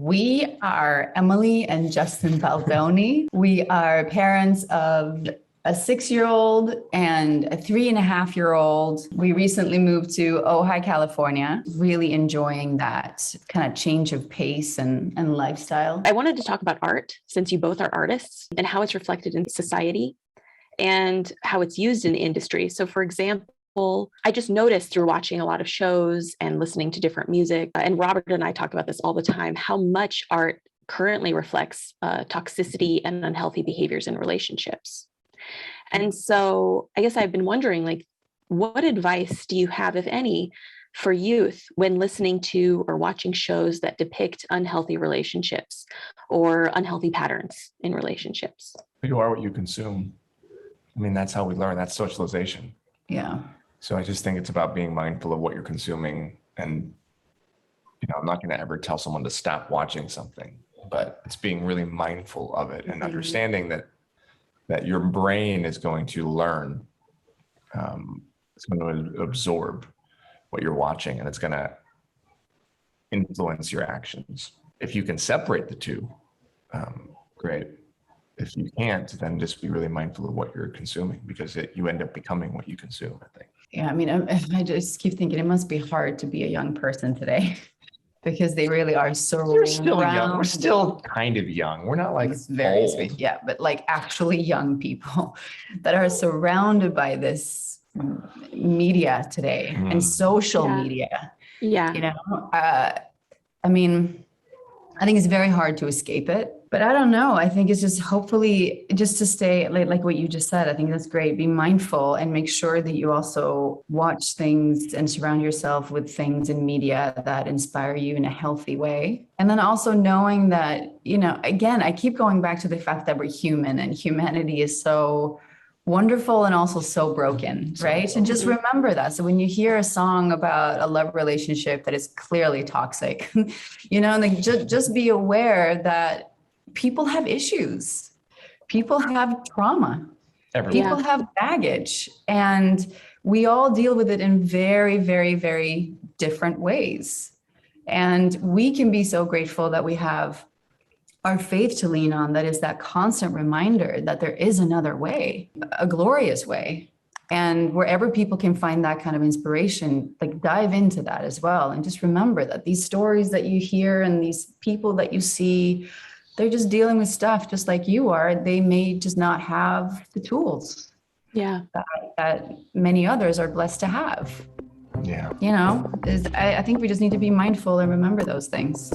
We are Emily and Justin Baldoni. We are parents of a 6-year-old and a 3.5-year-old. We recently moved to Ojai, California, really enjoying that kind of change of pace and lifestyle. I wanted to talk about art, since you both are artists, and how it's reflected in society and how it's used in the industry. So for example, I just noticed through watching a lot of shows and listening to different music, and Robert and I talk about this all the time, how much art currently reflects toxicity and unhealthy behaviors in relationships. And so I guess I've been wondering, what advice do you have, if any, for youth when listening to or watching shows that depict unhealthy relationships or unhealthy patterns in relationships? You are what you consume. I mean, that's how we learn. That's socialization. Yeah. So I just think it's about being mindful of what you're consuming. And, I'm not going to ever tell someone to stop watching something, but it's being really mindful of it and understanding that your brain is going to learn. It's going to absorb what you're watching, and it's going to influence your actions. If you can separate the two, great. If you can't, then just be really mindful of what you're consuming, because you end up becoming what you consume, I think. Yeah, I mean, I just keep thinking it must be hard to be a young person today because they really are so You're still young. We're still kind of young. We're not like very old. sweet. Yeah, but actually young people that are surrounded by this media today and social media. Yeah. I mean, I think it's very hard to escape it, but I don't know. I think it's just hopefully just to stay like what you just said. I think that's great. Be mindful and make sure that you also watch things and surround yourself with things in media that inspire you in a healthy way. And then also knowing that, again, I keep going back to the fact that we're human and humanity is so wonderful and also so broken, right? And just remember that. So when you hear a song about a love relationship that is clearly toxic, just be aware that people have issues. People have trauma. People have baggage, and we all deal with it in very, very, very different ways. And we can be so grateful that we have our faith to lean on, that is that constant reminder that there is another way, a glorious way. And wherever people can find that kind of inspiration, dive into that as well. And just remember that these stories that you hear and these people that you see, they're just dealing with stuff just like you are. They may just not have the tools that many others are blessed to have. Yeah. I think we just need to be mindful and remember those things.